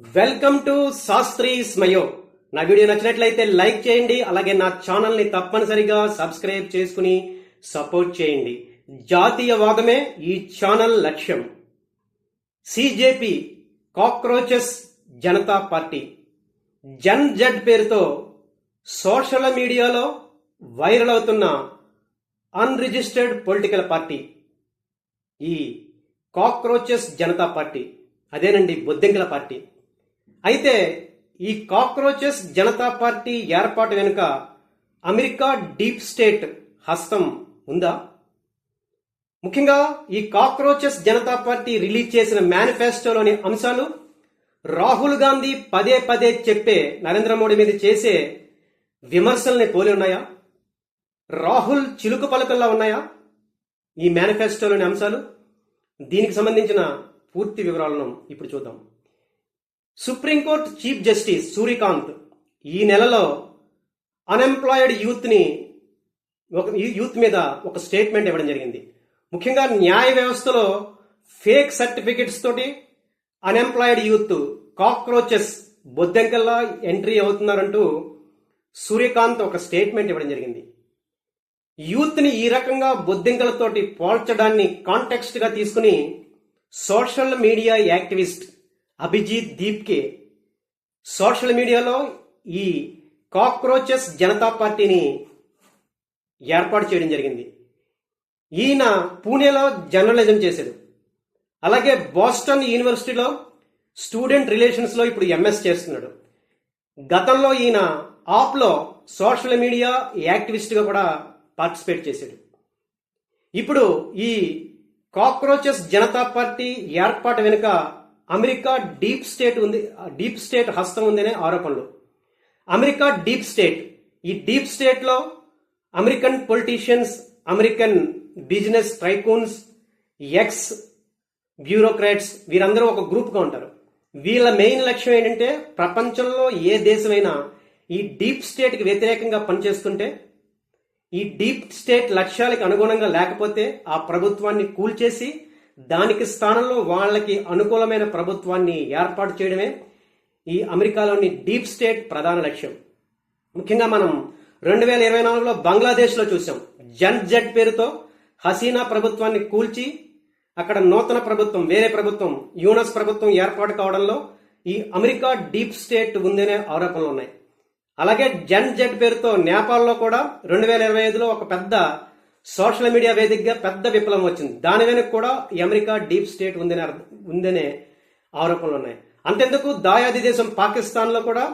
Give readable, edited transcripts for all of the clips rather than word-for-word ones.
Welcome to Sastry స్మయో. నా video నచ్చినట్లయితే like చేయండి, అలాగే నా ఛానల్ని తప్పనిసరిగా సబ్స్క్రైబ్ చేసుకుని సపోర్ట్ చేయండి. జాతీయవాదమే ఈ ఛానల్ లక్ష్యం. CJP cockroaches Janata party Gen Z పేరుతో సోషల్ మీడియాలో వైరల్ అవుతున్న అన్రిజిస్టర్డ్ పొలిటికల్ పార్టీ ఈ కాక్రోచెస్ జనతా పార్టీ, అదేనండి బొద్దింకల పార్టీ. అయితే ఈ కాక్రోచెస్ జనతా పార్టీ ఏర్పాటు వెనుక అమెరికా డీప్ స్టేట్ హస్తం ఉందా? ముఖ్యంగా ఈ కాక్రోచెస్ జనతా పార్టీ రిలీజ్ చేసిన మేనిఫెస్టోలోని అంశాలు రాహుల్ గాంధీ పదే పదే చెప్పే నరేంద్ర మోడీ మీద చేసే విమర్శల్ని పోలి ఉన్నాయా? రాహుల్ చిలుకు పలుకల్లా ఉన్నాయా ఈ మేనిఫెస్టోలోని అంశాలు? దీనికి సంబంధించిన పూర్తి వివరాలను ఇప్పుడు చూద్దాం. సుప్రీంకోర్టు చీఫ్ జస్టిస్ సూర్యకాంత్ ఈ నెలలో అన్ఎంప్లాయిడ్ యూత్ మీద ఒక స్టేట్మెంట్ ఇవ్వడం జరిగింది. ముఖ్యంగా న్యాయ వ్యవస్థలో ఫేక్ సర్టిఫికెట్స్ తోటి అన్ఎంప్లాయిడ్ యూత్ కాక్రోచెస్ బొద్దెంకల్లా ఎంట్రీ అవుతున్నారంటూ సూర్యకాంత్ ఒక స్టేట్మెంట్ ఇవ్వడం జరిగింది. యూత్ని ఈ రకంగా బొద్దింకలతోటి పోల్చడాన్ని కాంటెక్స్ట్ గా తీసుకుని social media activist Abhijit Dipke social మీడియాలో ఈ కాక్రోచెస్ జనతా పార్టీని ఏర్పాటు చేయడం జరిగింది. ఈయన పూణేలో జర్నలిజం చేశాడు, అలాగే బోస్టన్ యూనివర్సిటీలో స్టూడెంట్ రిలేషన్స్లో ఇప్పుడు ఎంఎస్ చేస్తున్నాడు. గతంలో ఈయన ఆప్లో సోషల్ మీడియా యాక్టివిస్ట్గా కూడా పార్టిసిపేట్ చేశాడు. ఇప్పుడు ఈ కాక్రోచెస్ జనతా పార్టీ ఏర్పాటు వెనుక అమెరికా డీప్ స్టేట్ హస్తం ఉందనే ఆరోపణలు. అమెరికా డీప్ స్టేట్, ఈ డీప్ స్టేట్ లో American politicians, American business tycoons, ex bureaucrats వీరందరూ ఒక గ్రూప్ గా ఉంటారు. వీళ్ళ మెయిన్ లక్ష్యం ఏంటంటే ప్రపంచంలో ఏ దేశమైనా ఈ డీప్ స్టేట్ కి వ్యతిరేకంగా పనిచేస్తుంటే, ఈ డీప్ స్టేట్ లక్ష్యాలకు అనుగుణంగా లేకపోతే ఆ ప్రభుత్వాన్ని కూల్చేసి దానికి స్థానంలో వాళ్ళకి అనుకూలమైన ప్రభుత్వాన్ని ఏర్పాటు చేయడమే ఈ అమెరికాలోని డీప్ స్టేట్ ప్రధాన లక్ష్యం. ముఖ్యంగా మనం 2024లో బంగ్లాదేశ్లో చూసాం. జన్ జడ్ పేరుతో హసీనా ప్రభుత్వాన్ని కూల్చి అక్కడ నూతన ప్రభుత్వం, వేరే ప్రభుత్వం, యూనస్ ప్రభుత్వం ఏర్పాటు కావడంలో ఈ అమెరికా డీప్ స్టేట్ ఉందనే ఆరోపణలు ఉన్నాయి. అలాగే జన్ జడ్ పేరుతో నేపాల్లో కూడా 2025లో ఒక పెద్ద సోషల్ మీడియా వేదికగా పెద్ద విప్లవం వచ్చింది. దాని వెనక కూడా ఈ అమెరికా డీప్ స్టేట్ ఉందనే ఆరోపణలు ఉన్నాయి. అంతెందుకు దాయాది దేశం పాకిస్తాన్లో కూడా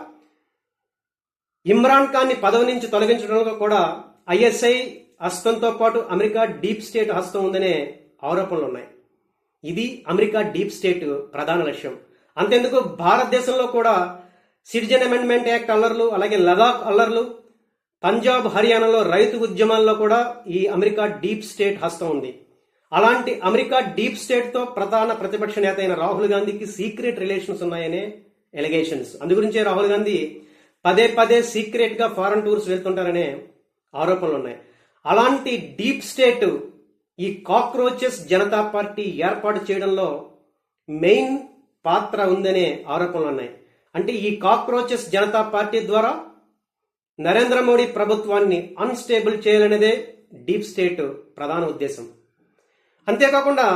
ఇమ్రాన్ ఖాన్ ని పదవి నుంచి తొలగించడంలో కూడా ఐఎస్ఐ హస్తంతో పాటు అమెరికా డీప్ స్టేట్ హస్తం ఉందనే ఆరోపణలు ఉన్నాయి. ఇది అమెరికా డీప్ స్టేట్ ప్రధాన లక్ష్యం. అంతెందుకు భారతదేశంలో కూడా సిటిజన్ అమెండ్మెంట్ యాక్ట్ అల్లర్లు, అలాగే లదాఖ్ అల్లర్లు, పంజాబ్ హర్యానాలో రైతు ఉద్యమాల్లో కూడా ఈ అమెరికా డీప్ స్టేట్ హస్తం ఉంది. అలాంటి అమెరికా డీప్ స్టేట్ తో ప్రధాన ప్రతిపక్ష నేత అయిన రాహుల్ గాంధీకి సీక్రెట్ రిలేషన్స్ ఉన్నాయనే ఎలిగేషన్స్. అందుగురించే రాహుల్ గాంధీ పదే పదే సీక్రెట్ గా ఫారెన్ టూర్స్ వెళ్తుంటారనే ఆరోపణలు ఉన్నాయి. అలాంటి డీప్ స్టేట్ ఈ కాక్రోచెస్ జనతా పార్టీ ఏర్పాటు చేయడంలో మెయిన్ పాత్ర ఉందనే ఆరోపణలు ఉన్నాయి. అంటే ఈ కాక్రోచెస్ జనతా పార్టీ ద్వారా నరేంద్ర మోడీ ప్రభుత్వాన్ని అన్స్టేబుల్ చేయాలనేదే డీప్ స్టేట్ ప్రధాన ఉద్దేశం. అంతేకాకుండా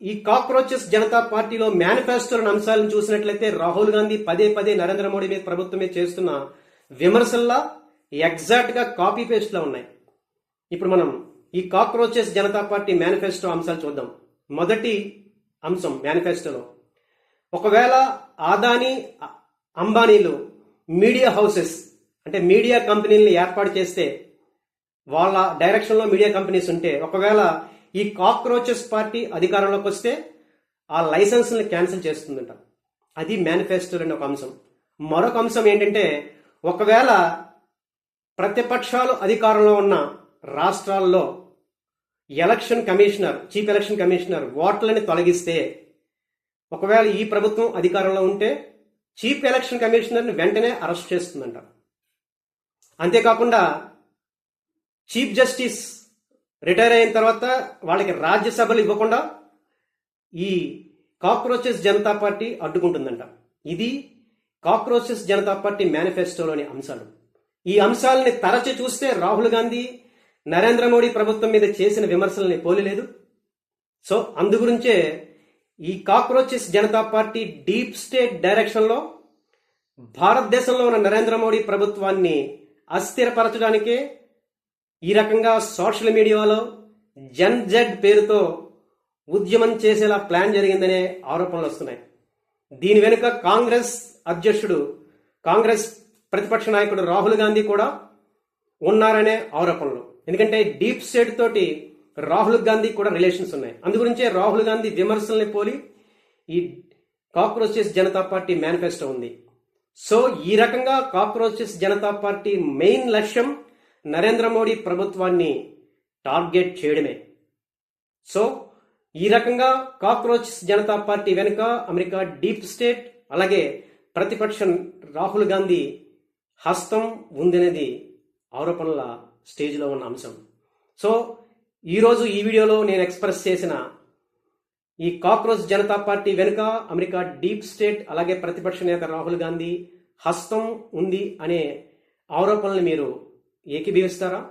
ఈ కాక్రోచెస్ జనతా పార్టీలో మేనిఫెస్టోలోని అంశాలను చూసినట్లయితే రాహుల్ గాంధీ పదే పదే నరేంద్ర మోడీ మీద ప్రభుత్వమే చేస్తున్న విమర్శల్లా ఎగ్జాక్ట్ గా కాపీ పేస్ట్ లా ఉన్నాయి. ఇప్పుడు మనం ఈ కాక్రోచెస్ జనతా పార్టీ మేనిఫెస్టో అంశాలు చూద్దాం. మొదటి అంశం మేనిఫెస్టోలో, ఒకవేళ అదానీ అంబానీలు మీడియా హౌసెస్ అంటే మీడియా కంపెనీలను ఏర్పాటు చేస్తే, వాళ్ళ డైరెక్షన్లో మీడియా కంపెనీస్ ఉంటే, ఒకవేళ ఈ కాక్రోచెస్ పార్టీ అధికారంలోకి వస్తే ఆ లైసెన్స్ని క్యాన్సిల్ చేస్తుందంట. అది మేనిఫెస్టోలోని ఒక అంశం. మరొక అంశం ఏంటంటే, ఒకవేళ ప్రతిపక్షాలు అధికారంలో ఉన్న రాష్ట్రాల్లో చీఫ్ ఎలక్షన్ కమిషనర్ ఓట్లని తొలగిస్తే, ఒకవేళ ఈ ప్రభుత్వం అధికారంలో ఉంటే చీఫ్ ఎలక్షన్ కమిషనర్ని వెంటనే అరెస్ట్ చేస్తుందంట. అంతేకాకుండా చీఫ్ జస్టిస్ రిటైర్ అయిన తర్వాత వాళ్ళకి రాజ్యసభలు ఇవ్వకుండా ఈ కాక్రోచెస్ జనతా పార్టీ అడ్డుకుంటుందంట. ఇది కాక్రోచెస్ జనతా పార్టీ మేనిఫెస్టోలోని అంశాలు. ఈ అంశాలని తరచి చూస్తే రాహుల్ గాంధీ నరేంద్ర మోడీ ప్రభుత్వం మీద చేసిన విమర్శల్ని పోలిలేదు. సో అందుగురించే ఈ cockroaches Janata party deep state డైరెక్షన్లో భారతదేశంలో ఉన్న నరేంద్ర మోడీ ప్రభుత్వాన్ని అస్థిరపరచడానికే ఈ రకంగా సోషల్ మీడియాలో జన్ జెడ్ పేరుతో ఉద్యమం చేసేలా ప్లాన్ జరిగిందనే ఆరోపణలు వస్తున్నాయి. దీని వెనుక కాంగ్రెస్ అధ్యక్షుడు, కాంగ్రెస్ ప్రతిపక్ష నాయకుడు రాహుల్ గాంధీ కూడా ఉన్నారనే ఆరోపణలు. ఎందుకంటే డీప్ స్టేట్ తోటి రాహుల్ గాంధీ కూడా రిలేషన్స్ ఉన్నాయి. అందుగురించే రాహుల్ గాంధీ విమర్శల్ని పోలి ఈ కాక్రోచెస్ జనతా పార్టీ మేనిఫెస్టో ఉంది. సో ఈ రకంగా కాక్రోచెస్ జనతా పార్టీ మెయిన్ లక్ష్యం నరేంద్ర మోడీ ప్రభుత్వాన్ని టార్గెట్ చేయడమే. సో ఈ రకంగా కాక్రోచెస్ జనతా పార్టీ వెనుక అమెరికా డీప్ స్టేట్ అలాగే ప్రతిపక్షం రాహుల్ గాంధీ హస్తం ఉందనేది ఆరోపణల స్టేజ్లో ఉన్న అంశం. సో ఈరోజు ఈ వీడియోలో నేను ఎక్స్ప్రెస్ చేసిన ఈ కాక్రోచ్ జనతా పార్టీ వెనుక అమెరికా డీప్ స్టేట్ అలాగే ప్రతిపక్ష నేత రాహుల్ గాంధీ హస్తం ఉంది అనే ఆరోపణలు మీరు ఏకీభవిస్తారా?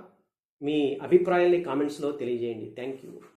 మీ అభిప్రాయాన్ని కామెంట్స్లో తెలియజేయండి. Thank you.